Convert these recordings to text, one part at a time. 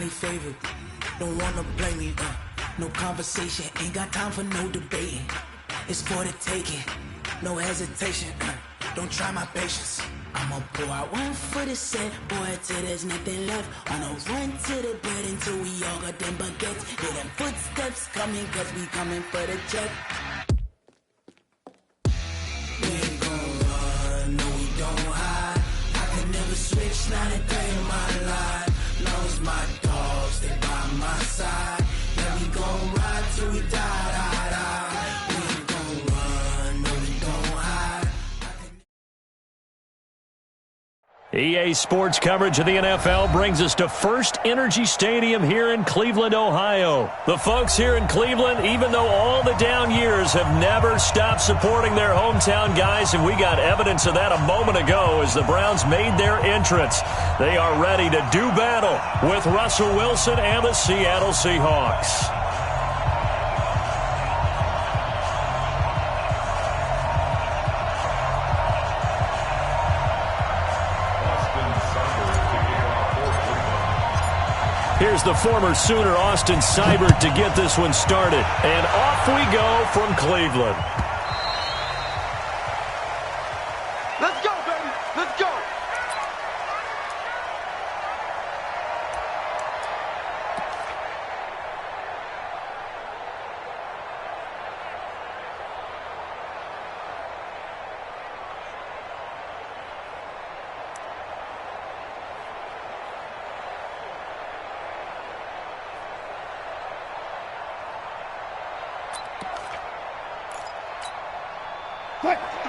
highly favored. Don't wanna blame me, no conversation, ain't got time for no debating. It's for the taking, no hesitation, don't try my patience. I'ma pour out one for the set, boy, till there's nothing left. On a run to the bed until we all got them baguettes. Hear them footsteps coming, cause we coming for the check. We ain't gon' run, no we don't hide. I can never switch, not a day in my life. Long as my dogs, they by my side. Yeah, we gon' ride till we die. We ain't gon' run, no we don't hide. EA Sports coverage of the NFL brings us to First Energy Stadium here in Cleveland, Ohio. The folks here in Cleveland, even though all the down years, have never stopped supporting their hometown guys, and we got evidence of that a moment ago as the Browns made their entrance. They are ready to do battle with Russell Wilson and the Seattle Seahawks. Here's the former Sooner, Austin Seibert, to get this one started. And off we go from Cleveland. Let's go, baby. Let's go.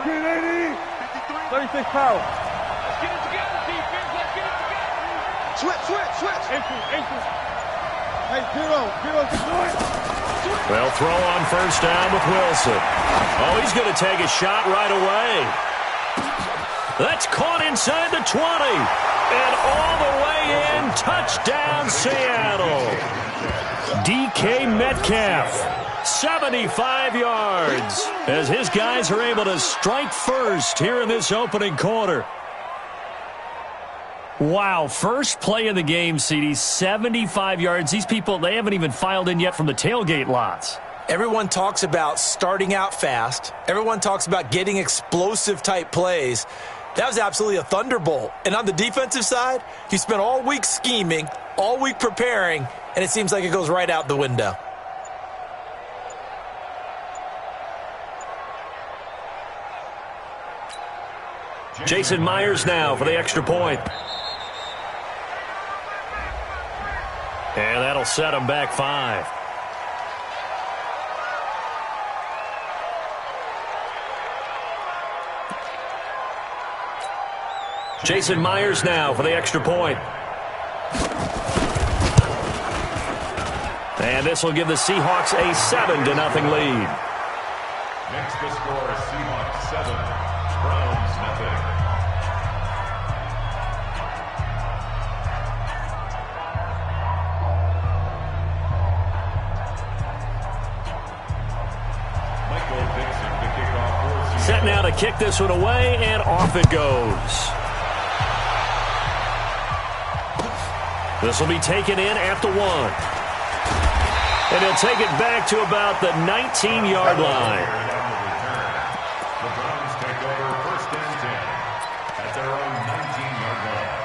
Green 80. 36 power. Let's get it together, defense. Let's get it together. Switch. Hey, Zero, deploy. Well, throw on first down with Wilson. Oh, he's going to take a shot right away. That's caught inside the 20. And all the way in, touchdown Seattle. DK Metcalf. 75 yards as his guys are able to strike first here in this opening quarter. Wow, first play of the game, CD, 75 yards. These people, they haven't even filed in yet from the tailgate lots. Everyone talks about starting out fast. Everyone talks about getting explosive-type plays. That was absolutely a thunderbolt. And on the defensive side, you spent all week scheming, all week preparing, and it seems like it goes right out the window. Jason Myers now for the extra point. And that'll set him back 5. Jason Myers now for the extra point. And this will give the Seahawks a 7-0 lead. Next to score, Seahawks 7, Browns nothing. Set now to kick this one away, and off it goes. This will be taken in at the 1. And he'll take it back to about the 19-yard line. The Browns take over first and 10 at their own 19-yard line.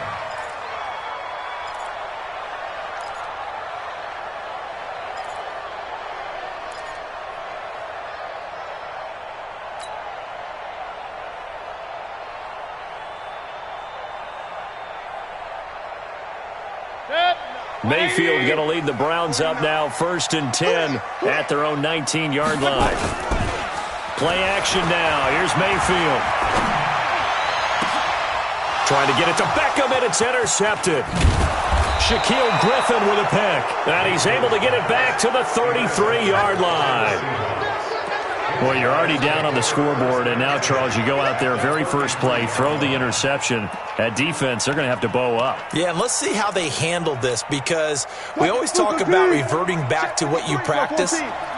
Mayfield going to lead the Browns up now, first and 10 at their own 19-yard line. Play action now. Here's Mayfield. Trying to get it to Beckham, and it's intercepted. Shaquille Griffin with a pick, and he's able to get it back to the 33-yard line. Well, you're already down on the scoreboard, and now, Charles, you go out there, very first play, throw the interception. At defense, they're going to have to bow up. Yeah, and let's see how they handle this, because we always talk about reverting back to what you practice.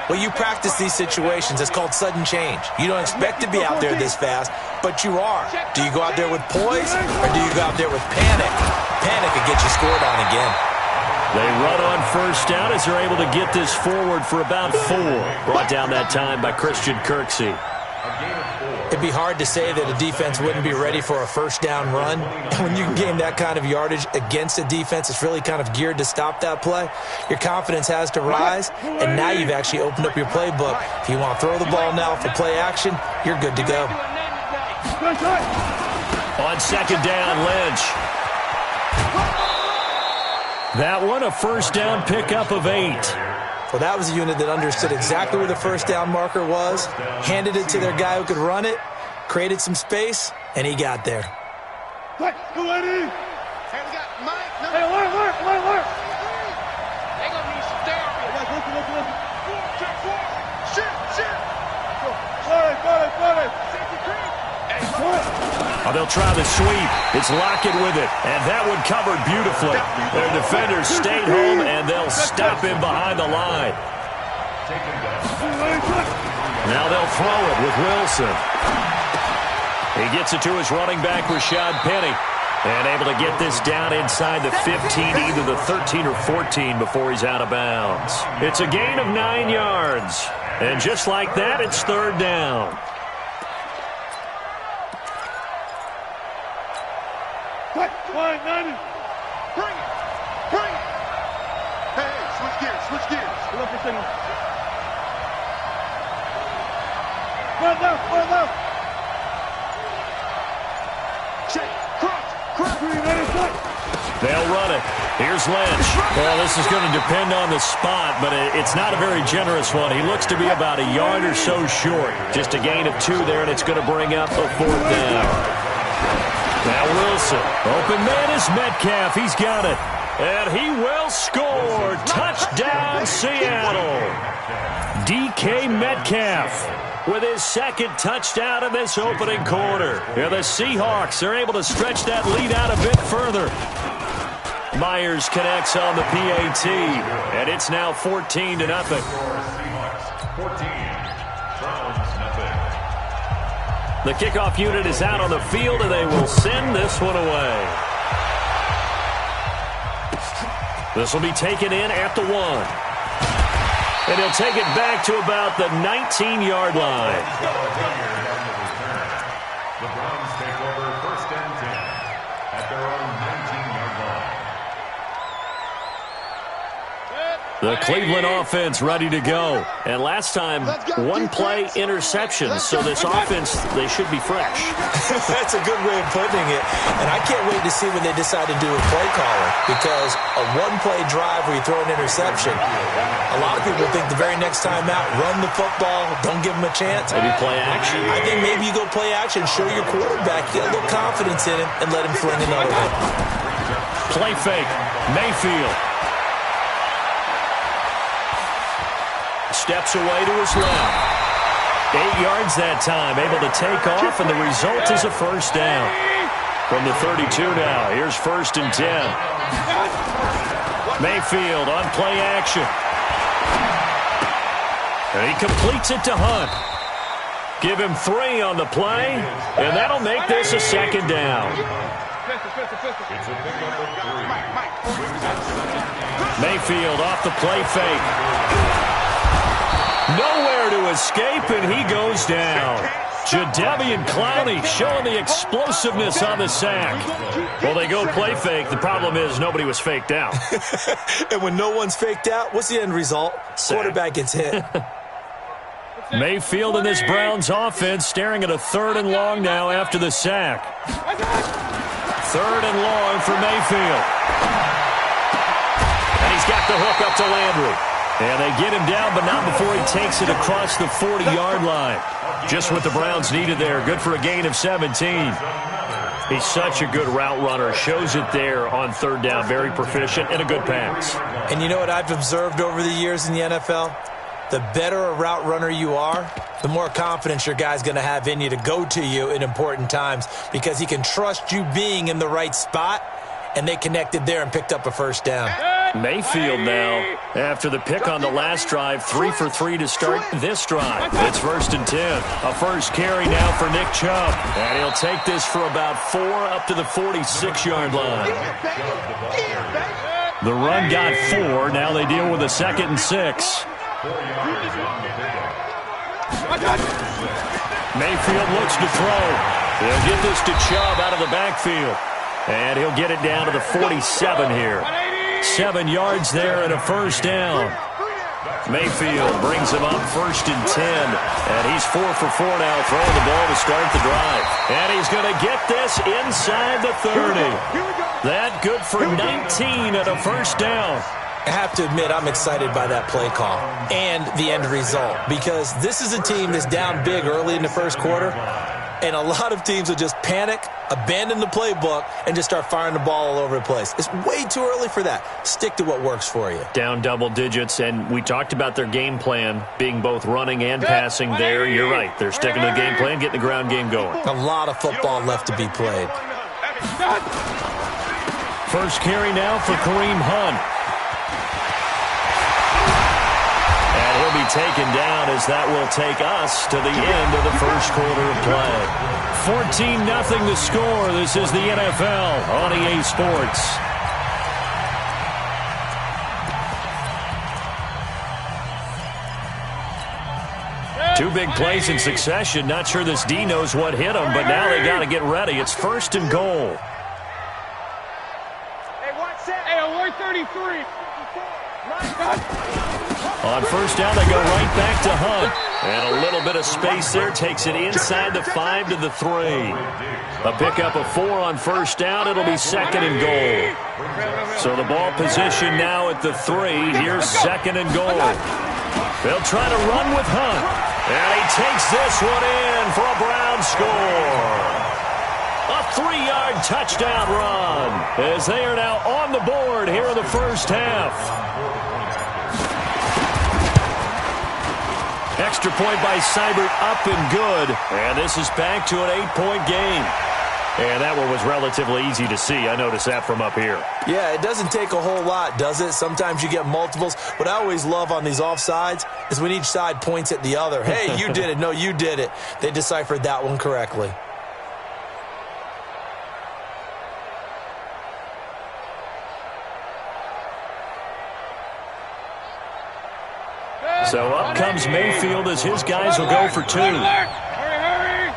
Well, you practice these situations. It's called sudden change. You don't expect to be out there this fast, but you are. Do you go out there with poise, or do you go out there with panic? Panic could get you scored on again. They run on first down as they're able to get this forward for about 4. Brought down that time by Christian Kirksey. It'd be hard to say that a defense wouldn't be ready for a first down run. When you can gain that kind of yardage against a defense, it's really kind of geared to stop that play. Your confidence has to rise, and now you've actually opened up your playbook. If you want to throw the ball now for play action, you're good to go. On second down, Lynch. That one, a first down pickup of 8. Well, that was a unit that understood exactly where the first down marker was, handed it to their guy who could run it, created some space, and he got there. Hey, go, Eddie! Hey, we got Mike. No. Hey, alert! They gonna need some therapy. Guys, listen. Check 4. Shit. Got it. Safety cream. Hey, Oh, they'll try the sweep. It's Lockett with it, and that one covered beautifully. Their defenders stayed home, and they'll stop him behind the line. Now they'll throw it with Wilson. He gets it to his running back, Rashad Penny, and able to get this down inside the 15, either the 13 or 14 before he's out of bounds. It's a gain of 9 yards, and just like that, it's third down. Line 90. bring it. Hey, switch gears. Look for signal. Run left. Check. Cross. They'll run it. Here's Lynch. Well, this is going to depend on the spot, but it's not a very generous one. He looks to be about a yard or so short. Just a gain of 2 there, and it's going to bring up a fourth down. Now Wilson. Open man is Metcalf. He's got it. And he will score. Touchdown, Seattle. DK Metcalf with his second touchdown in this opening quarter. And the Seahawks are able to stretch that lead out a bit further. Myers connects on the PAT. And it's now 14-0. Seahawks 14. The kickoff unit is out on the field, and they will send this one away. This will be taken in at the 1. And he'll take it back to about the 19-yard line. The Browns take over first and 10 at their own 19-yard line. The Cleveland offense ready to go. And last time, 1-play interception. So this offense, they should be fresh. That's a good way of putting it. And I can't wait to see when they decide to do a play caller, because a 1-play drive where you throw an interception, a lot of people think the very next time out, run the football, don't give them a chance. Maybe play action. I think maybe you go play action, show your quarterback, get a little confidence in him, and let him fling another one. Play fake. Mayfield. Steps away to his left. 8 yards that time, able to take off, and the result is a first down. From the 32 now, here's first and 10. Mayfield on play action. And he completes it to Hunt. Give him 3 on the play, and that'll make this a second down. It's a pickup of 3. Mayfield off the play fake. Nowhere to escape, and he goes down. Jadeveon Clowney showing the explosiveness on the sack. Well, they go play fake. The problem is nobody was faked out. And when no one's faked out, what's the end result? Sack. Quarterback gets hit. Mayfield and this Browns offense staring at a 3rd and long now after the sack. 3rd and long for Mayfield. And he's got the hook up to Landry. And they get him down, but not before he takes it across the 40-yard line. Just what the Browns needed there. Good for a gain of 17. He's such a good route runner. Shows it there on 3rd down. Very proficient and a good pass. And you know what I've observed over the years in the NFL? The better a route runner you are, the more confidence your guy's going to have in you to go to you in important times, because he can trust you being in the right spot, and they connected there and picked up a first down. Mayfield now, after the pick on the last drive, 3 for 3 to start this drive. It's first and 10. A first carry now for Nick Chubb. And he'll take this for about 4 up to the 46-yard line. The run got 4. Now they deal with a 2nd and 6. Mayfield looks to throw. They'll get this to Chubb out of the backfield. And he'll get it down to the 47 here. 7 yards there and a first down. Mayfield brings him up 1st and 10. And he's 4 for 4 now, throwing the ball to start the drive. And he's going to get this inside the 30. That good for 19 and a first down. I have to admit, I'm excited by that play call and the end result, because this is a team that's down big early in the first quarter, and a lot of teams will just panic, abandon the playbook, and just start firing the ball all over the place. It's way too early for that. Stick to what works for you. Down double digits, and we talked about their game plan being both running and passing there. You're right. They're sticking to the game plan, getting the ground game going. A lot of football left to be played. First carry now for Kareem Hunt. And he'll be taken down as that will take us to the end of the first quarter of play. 14-0 the score. This is the NFL on EA Sports. Two big plays in succession. Not sure this D knows what hit him, but now they got to get ready. It's 1st and goal. Hey, 133. On first down, they go right back to Hunt. And a little bit of space there takes it inside the 5 to the 3. A pickup of 4 on first down. It'll be 2nd and goal. So the ball position now at the 3. Here's 2nd and goal. They'll try to run with Hunt. And he takes this one in for a Brown score. A 3-yard touchdown run as they are now on the board here in the first half. Extra point by Seibert, up and good. And this is back to an 8-point game. And that one was relatively easy to see. I noticed that from up here. Yeah, it doesn't take a whole lot, does it? Sometimes you get multiples. What I always love on these offsides is when each side points at the other. Hey, you did it. No, you did it. They deciphered that one correctly. So up comes Mayfield as his guys will go for 2. Hurry.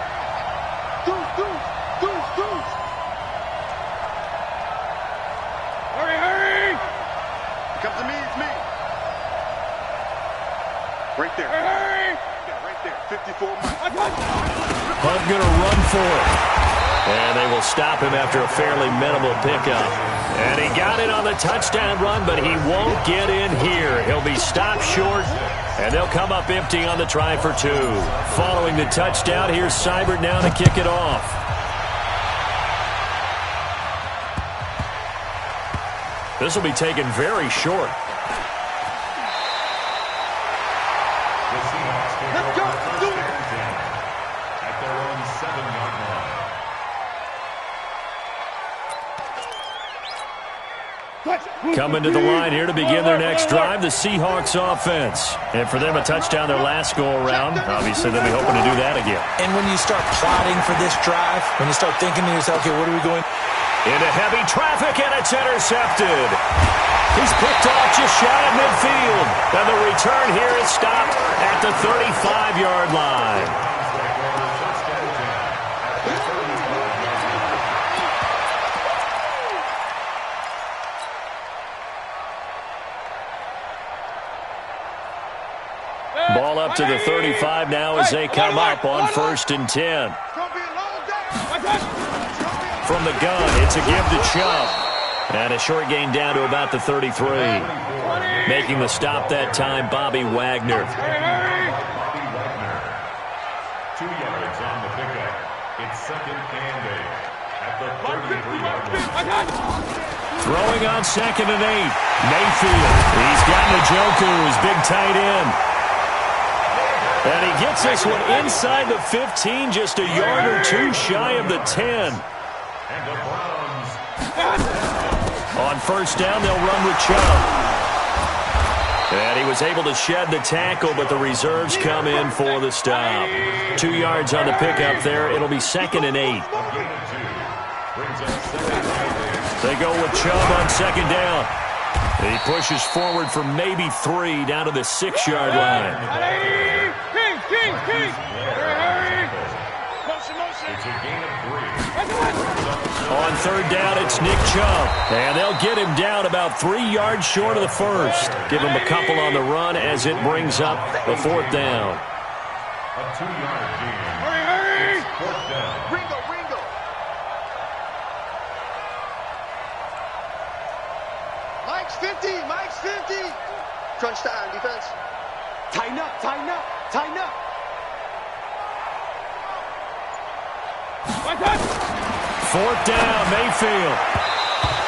Deuce. Hurry. Come to me, it's me. Right there. Hurry. Yeah, right there. 54 miles. Hunt going to run for it. And they will stop him after a fairly minimal pickup. And he got it on the touchdown run, but he won't get in here. He'll be stopped short, and they'll come up empty on the try for 2. Following the touchdown, here's Seibert now to kick it off. This will be taken very short. Let's go. Do it. At their own 7-yard line. Coming to the line here to begin their next drive, the Seahawks offense. And for them, a touchdown their last go-around. Obviously, they'll be hoping to do that again. And when you start plotting for this drive, when you start thinking to yourself, okay, what are we going? Into heavy traffic, and it's intercepted. He's picked off just shy of midfield. And the return here is stopped at the 35-yard line. Ball up to the 35 now as they come up on 1st and 10. From the gun, it's a give to Chubb. And a short gain down to about the 33. Making the stop that time, Bobby Wagner. 2 yards on the pickup. It's 2nd and 8 at the 33-yard line. Throwing on 2nd and 8. Mayfield. He's got Njoku, his big tight end. And he gets this one inside the 15, just a yard or 2 shy of the 10. And the Browns. On first down, they'll run with Chubb. And he was able to shed the tackle, but the reserves come in for the stop. 2 yards on the pickup there. It'll be 2nd and 8. They go with Chubb on 2nd down. He pushes forward for maybe 3 down to the 6-yard line. It's a gain of 3. On 3rd down, it's Nick Chubb. And they'll get him down about 3 yards short of the first. Give him a couple on the run as it brings up the 4th down. A 2-yard gain. Hurry! It's 4th down. Ringo. Mike's 50. Crunch time, defense. Tighten up. 4th down, Mayfield.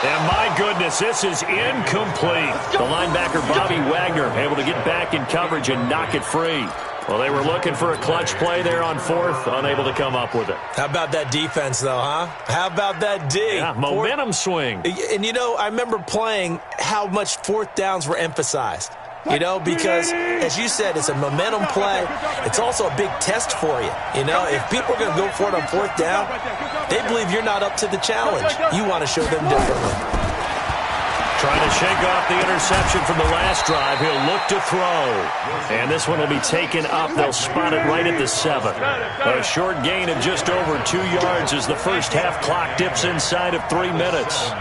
And my goodness, this is incomplete. The linebacker, Bobby Wagner, able to get back in coverage and knock it free. Well, they were looking for a clutch play there on 4th, unable to come up with it. How about that defense, though, huh? How about that D? Yeah, momentum swing. And, I remember playing how much 4th downs were emphasized. Because, as you said, it's a momentum play. It's also a big test for you. If people are going to go for it on 4th down, they believe you're not up to the challenge. You want to show them differently. Trying to shake off the interception from the last drive. He'll look to throw. And this one will be taken up. They'll spot it right at the 7. A short gain of just over 2 yards as the first half clock dips inside of 3 minutes.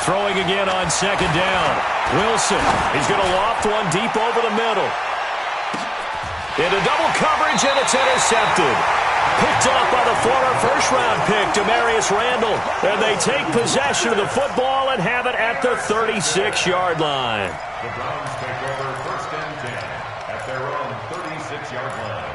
Throwing again on 2nd down. Wilson, he's going to loft one deep over the middle. Into double coverage, and it's intercepted. Picked off by the former first-round pick, Demarius Randall. And they take possession of the football and have it at the 36-yard line. The Browns take over 1st and 10 at their own 36-yard line.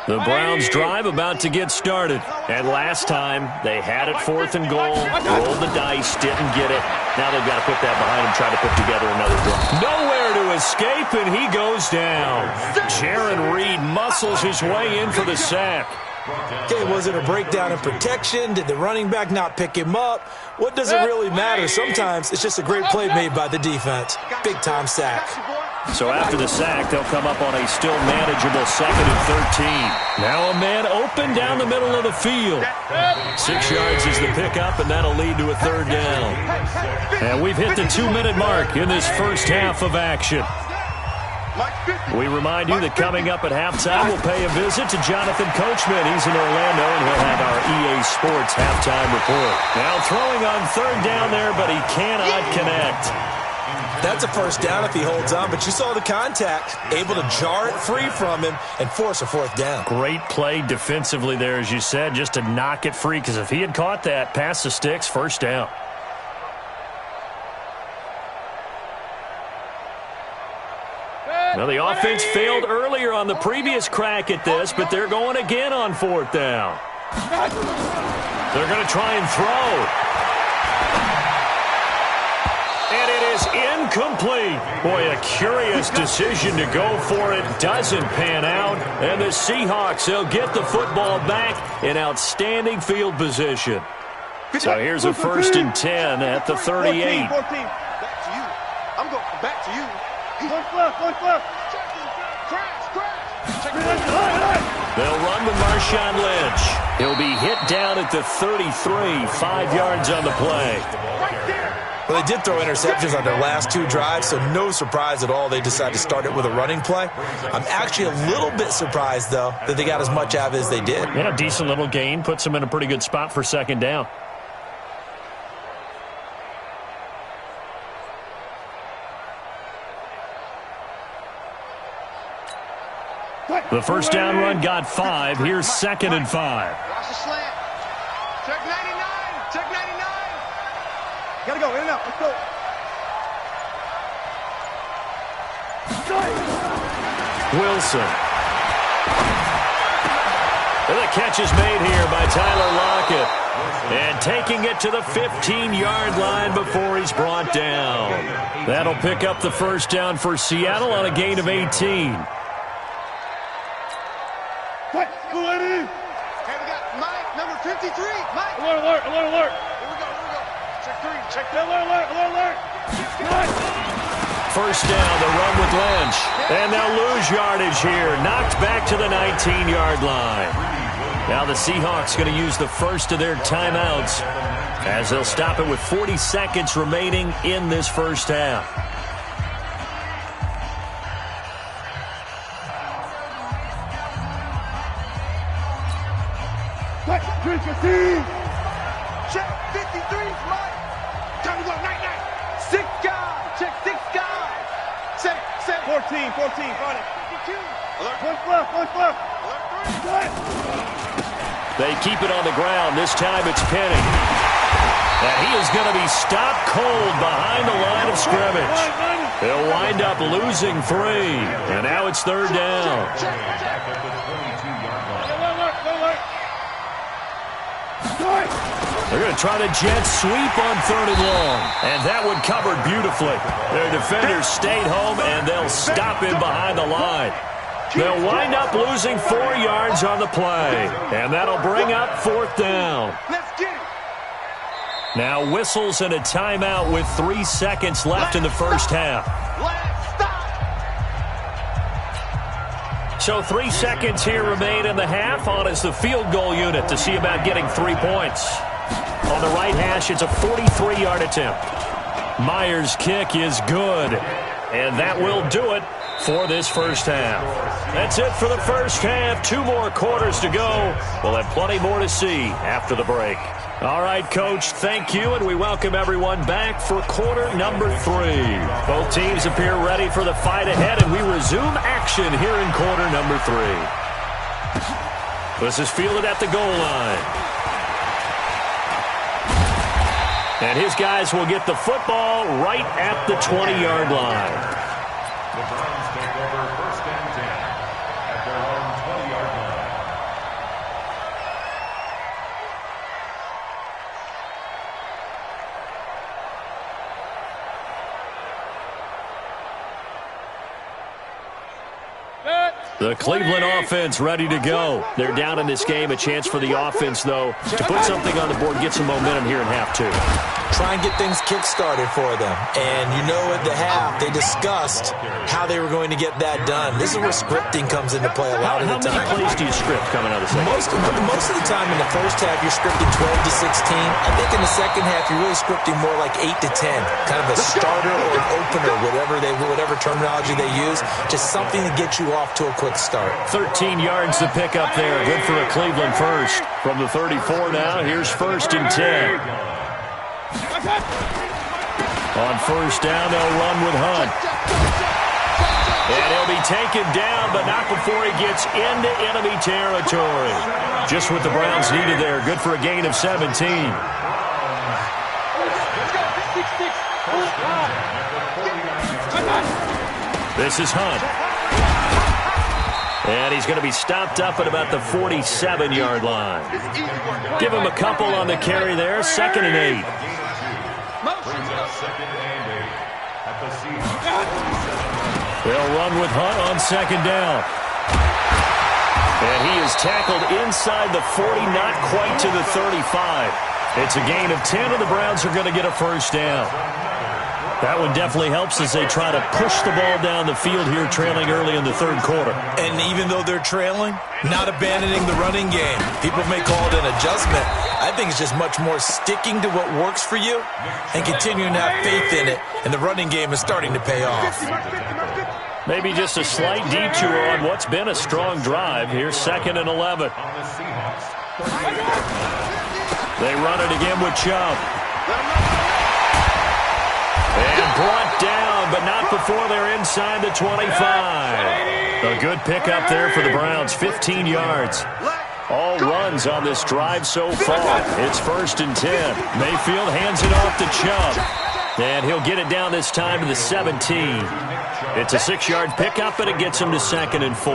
The Browns drive about to get started. And last time, they had it 4th and goal, rolled the dice, didn't get it. Now they've got to put that behind them, try to put together another drive. Nowhere to escape, and he goes down. Jaron Reed muscles his way in for the sack. Okay, was it a breakdown in protection? Did the running back not pick him up? What does it really matter? Sometimes it's just a great play made by the defense. Big-time sack. So after the sack, they'll come up on a still manageable 2nd and 13. Now a man open down the middle of the field. 6 yards is the pickup, and that'll lead to a 3rd down. And we've hit the 2-minute mark in this first half of action. We remind you that coming up at halftime, we'll pay a visit to Jonathan Coachman. He's in Orlando, and he'll have our EA Sports halftime report. Now throwing on 3rd down there, but he cannot connect. That's a 1st down if he holds on, but you saw the contact, able to jar it free from him and force a 4th down. Great play defensively there, as you said, just to knock it free, because if he had caught that, past the sticks, 1st down. Well, the offense failed earlier on the previous crack at this, but they're going again on 4th down. They're going to try and throw. And it is incomplete. Boy, a curious decision to go for it. Doesn't pan out. And the Seahawks, they'll get the football back in outstanding field position. So here's a 1st and 10 at the 38. 14. Back to you. I'm going back to you. One left. They'll run with Marshawn Lynch. He'll be hit down at the 33, 5 yards on the play. Well, they did throw interceptions on their last 2 drives, so no surprise at all they decided to start it with a running play. I'm actually a little bit surprised, though, that they got as much out of it as they did. Yeah, decent little gain. Puts them in a pretty good spot for 2nd down. The 1st down run got 5. Here's 2nd and 5. Watch the slant. Check 99. Check 99. Gotta go, in and out. Let's go. Wilson. And the catch is made here by Tyler Lockett. And taking it to the 15-yard line before he's brought down. That'll pick up the 1st down for Seattle on a gain of 18. Go, Eddie. Okay, we got Mike, number 15. 53, Mike. Alert, alert, alert, alert. Here we go. Check 3. Check Alert, alert, alert, alert. First down, the run with Lynch. And they'll lose yardage here. Knocked back to the 19-yard line. Now the Seahawks going to use the first of their timeouts as they'll stop it with 40 seconds remaining in this first half. Check 53, Mike. Time to go, night. 6 guys. Check 6 guys. Set. 14, find it. 52. Alert. Push left. Alert 3. They keep it on the ground. This time it's Penny. And he is going to be stopped cold behind the line of scrimmage. They'll wind up losing 3. And now it's third down. They're going to try the jet sweep on 3rd and long. And that one covered beautifully. Their defenders stayed home, and they'll stop him behind the line. They'll wind up losing 4 yards on the play. And that'll bring up 4th down. Let's get it. Now whistles and a timeout with 3 seconds left in the first half. So 3 seconds here remain in the half. On is the field goal unit to see about getting 3 points. On the right hash, it's a 43-yard attempt. Myers' kick is good. And that will do it for this first half. That's it for the first half. 2 more quarters to go. We'll have plenty more to see after the break. All right, Coach, thank you, and we welcome everyone back for quarter number 3. Both teams appear ready for the fight ahead, and we resume action here in quarter number 3. This is fielded at the goal line. And his guys will get the football right at the 20-yard line. The Browns take over first and 10 at their own 20-yard line. The Cleveland offense ready to go. They're down in this game. A chance for the offense, though, to put something on the board, get some momentum here in half 2. Try and get things kick-started for them. And you know at the half, they discussed how they were going to get that done. This is where scripting comes into play a lot of the time. How many plays do you script coming out of the second? Most of the time in the first half, you're scripting 12 to 16. I think in the second half, you're really scripting more like 8 to 10. Kind of a starter or an opener, whatever terminology they use. Just something to get you off to a quick start. 13 yards to pick up there. Good for a Cleveland first. From the 34 now, here's 1st and 10. On first down, they'll run with Hunt. And he'll be taken down, but not before he gets into enemy territory. Just what the Browns needed there. Good for a gain of 17. This is Hunt. And he's going to be stopped up at about the 47-yard line. Give him a couple on the carry there. 2nd and 8. They'll run with Hunt on 2nd down. And he is tackled inside the 40, not quite to the 35. It's a gain of 10, and the Browns are going to get a first down. That one definitely helps as they try to push the ball down the field here, trailing early in the 3rd quarter. And even though they're trailing, not abandoning the running game. People may call it an adjustment. I think it's just much more sticking to what works for you and continuing to have faith in it, and the running game is starting to pay off. Maybe just a slight detour on what's been a strong drive. Here's 2nd and 11. They run it again with Chubb. And brought down, but not before they're inside the 25. A good pickup there for the Browns, 15 yards. All runs on this drive so far. It's 1st and 10. Mayfield hands it off to Chubb. And he'll get it down this time to the 17. It's a 6-yard pickup, and it gets him to 2nd and 4.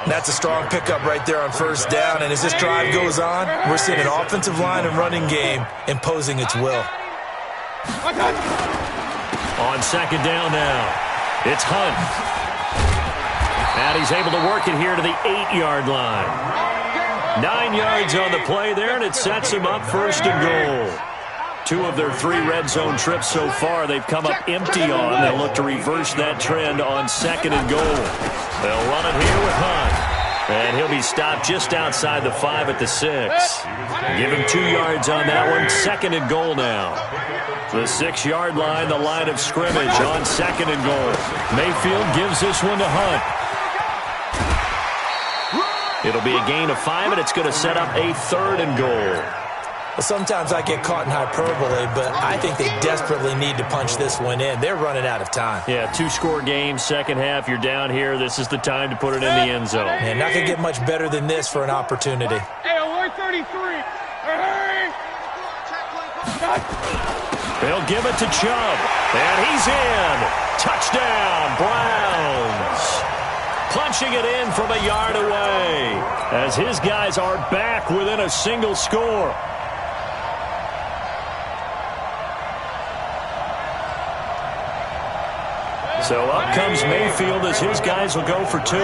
That's a strong pickup right there on first down. And as this drive goes on, we're seeing an offensive line and running game imposing its will. On 2nd down now, it's Hunt. And he's able to work it here to the 8-yard line. 9 yards on the play there, and it sets them up first and goal. 2 of their 3 red zone trips so far, they've come up empty on. They'll look to reverse that trend on second and goal. They'll run it here with Hunt. And he'll be stopped just outside the 5 at the 6. Give him 2 yards on that one. Second and goal now. The 6-yard line, the line of scrimmage on second and goal. Mayfield gives this one to Hunt. It'll be a gain of 5, and it's going to set up a third and goal. Well, sometimes I get caught in hyperbole, but I think they desperately need to punch this one in. They're running out of time. Yeah, 2-score game, second half, you're down here. This is the time to put it in the end zone. Man, not going to get much better than this for an opportunity. Hey, alert 33. Hurry! They'll give it to Chubb, and he's in. Touchdown, Browns. Punching it in from a yard away as his guys are back within a single score. So up comes Mayfield as his guys will go for 2. Watch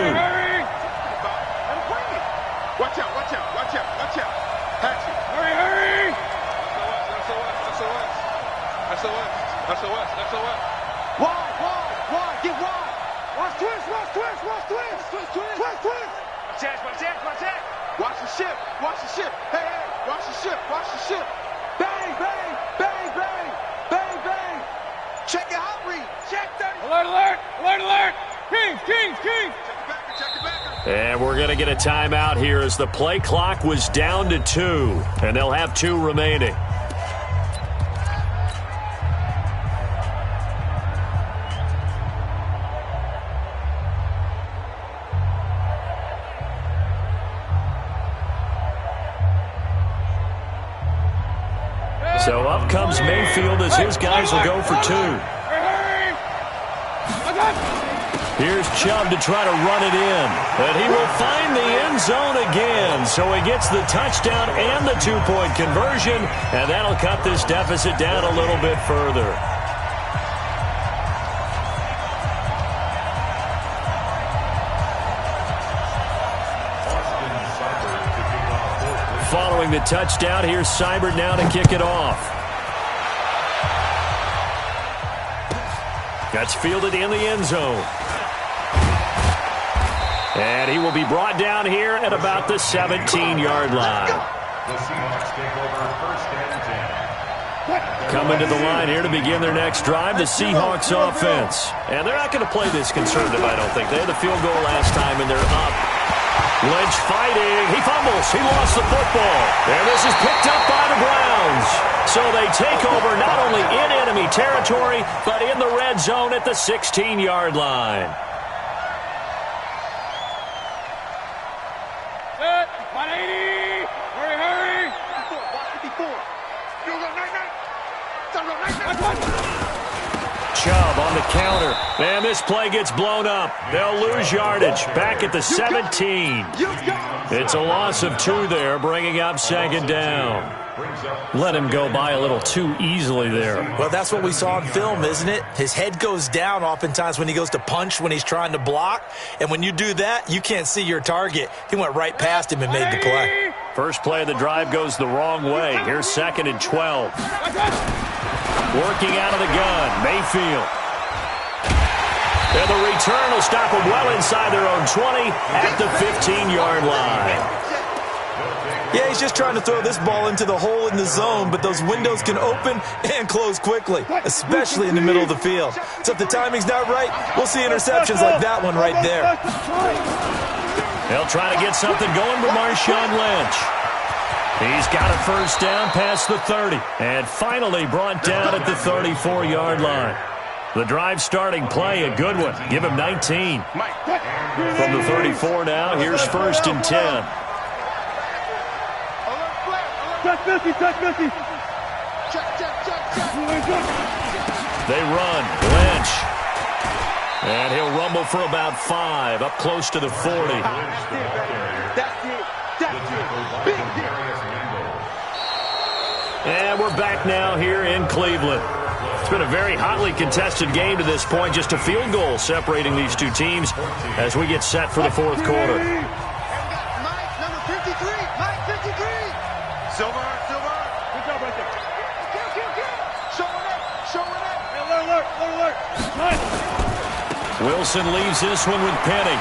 out, watch out, watch out, watch out. Hatchet. Hurry! SOS. Wide. Get wide. Watch twist. Watch that. Watch the ship. Hey, watch the ship. Bang. Check your hot read. Check 30. Alert! Kings! Check the backer. And we're going to get a timeout here as the play clock was down to 2, and they'll have 2 remaining. So up comes Mayfield as his guys will go for 2. Here's Chubb to try to run it in. And he will find the end zone again. So he gets the touchdown and the 2-point conversion. And that'll cut this deficit down a little bit further. Following the touchdown, here's Seibert now to kick it off. That's fielded in the end zone. And he will be brought down here at about the 17-yard line. The Seahawks take over first and 10. Coming to the line here to begin their next drive, the Seahawks offense. And they're not going to play this conservative, I don't think. They had the field goal last time, and they're up. Lynch fighting. He fumbles. He lost the football. And this is picked up by the Browns. So they take over not only in enemy territory, but in the red zone at the 16-yard line. Set. 180. Hurry. 54. Field goal, night. Chubb on the counter. And this play gets blown up. They'll lose yardage. Back at the 17. It's a loss of 2 there, bringing up second down. Let him go by a little too easily there. Well, that's what we saw in film, isn't it? His head goes down oftentimes when he goes to punch when he's trying to block. And when you do that, you can't see your target. He went right past him and made the play. First play of the drive goes the wrong way. Here's second and 12. Working out of the gun, Mayfield. And the return will stop them well inside their own 20 at the 15-yard line. Yeah, he's just trying to throw this ball into the hole in the zone, but those windows can open and close quickly, especially in the middle of the field. So if the timing's not right, we'll see interceptions like that one right there. They'll try to get something going with Marshawn Lynch. He's got a first down past the 30, and finally brought down at the 34-yard line. The drive starting play, a good one. Give him 19. From the 34 now, here's first and 10. Touch Missy. They run. Lynch. And he'll rumble for about 5, up close to the 40. And we're back now here in Cleveland. It's been a very hotly contested game to this point. Just a field goal separating these two teams as we get set for the fourth quarter. Mike, number 53. Wilson leaves this one with Penny.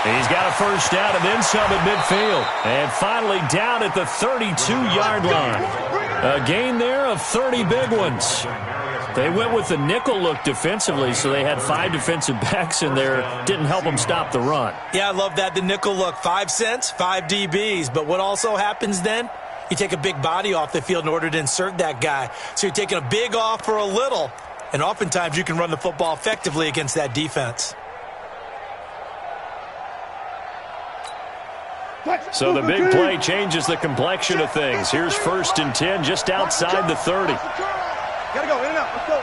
He's got a first down and then some at midfield. And finally down at the 32-yard line. A gain there of 30 big ones. They went with the nickel look defensively, so they had 5 defensive backs in there. Didn't help them stop the run. Yeah, I love that, the nickel look. 5 cents, 5 DBs. But what also happens then? You take a big body off the field in order to insert that guy. So you're taking a big off for a little. And oftentimes you can run the football effectively against that defense. So the big play changes the complexion of things. Here's 1st and 10 just outside the 30. Gotta go, in and out, let's go.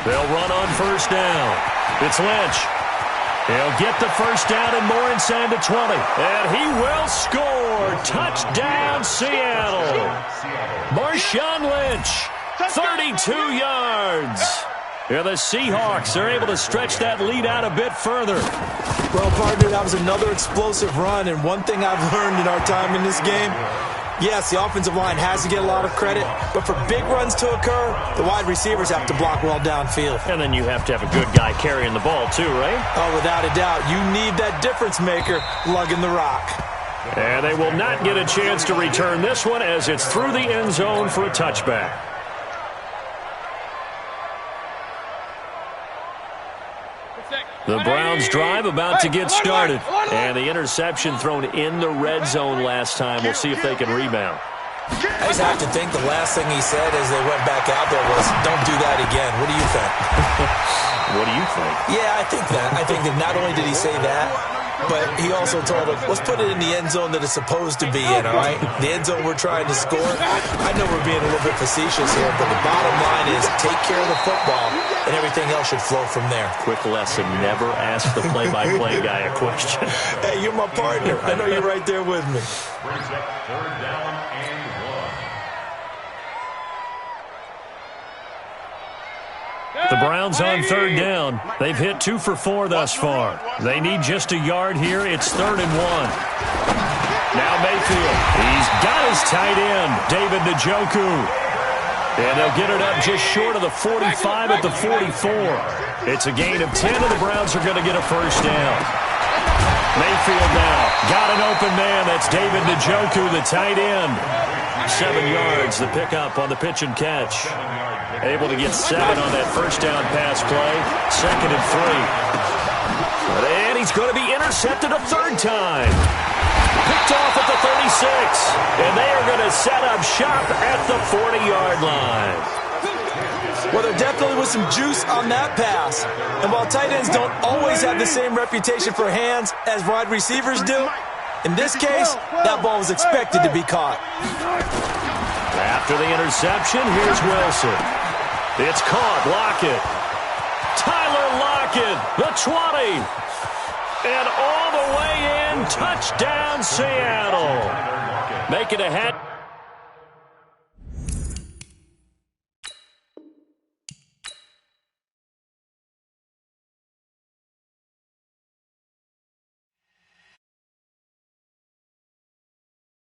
They'll run on 1st down. It's Lynch. He'll get the first down and more inside the 20. And he will score. Touchdown, Seattle. Marshawn Lynch, 32 yards. Yeah, the Seahawks are able to stretch that lead out a bit further. Well, partner, that was another explosive run. And one thing I've learned in our time in this game, yes, the offensive line has to get a lot of credit, but for big runs to occur, the wide receivers have to block well downfield. And then you have to have a good guy carrying the ball too, right? Oh, without a doubt. You need that difference maker lugging the rock. And they will not get a chance to return this one as it's through the end zone for a touchback. The Browns drive about to get started. And the interception thrown in the red zone last time. We'll see if they can rebound. I just have to think the last thing he said as they went back out there was, don't do that again. What do you think? What do you think? Yeah, I think that. I think that not only did he say that, but he also told them, let's put it in the end zone that it's supposed to be in, all right? The end zone we're trying to score. I know we're being a little bit facetious here, but the bottom line is take care of the football, and everything else should flow from there. Quick lesson, never ask the play-by-play guy a question. Hey, you're my partner. I know you're right there with me. Brings up 3rd down and 1. The Browns on 3rd down. They've hit 2 for 4 thus far. They need just a yard here. It's 3rd and 1. Now Mayfield. He's got his tight end, David Njoku. And they'll get it up just short of the 45 at the 44. It's a gain of 10, and the Browns are going to get a first down. Mayfield now. Got an open man. That's David Njoku, the tight end. 7 yards, the pickup on the pitch and catch. Able to get 7 on that first down pass play. 2nd and 3. And he's going to be intercepted a 3rd time. Picked off at the 36. And they are going to set up shop at the 40-yard line. Well, there definitely was some juice on that pass. And while tight ends don't always have the same reputation for hands as wide receivers do, in this case, that ball was expected to be caught. After the interception, here's Wilson. It's caught. Lockett. Tyler Lockett, the 20. And all the way in. Touchdown, Seattle. Make it a hat.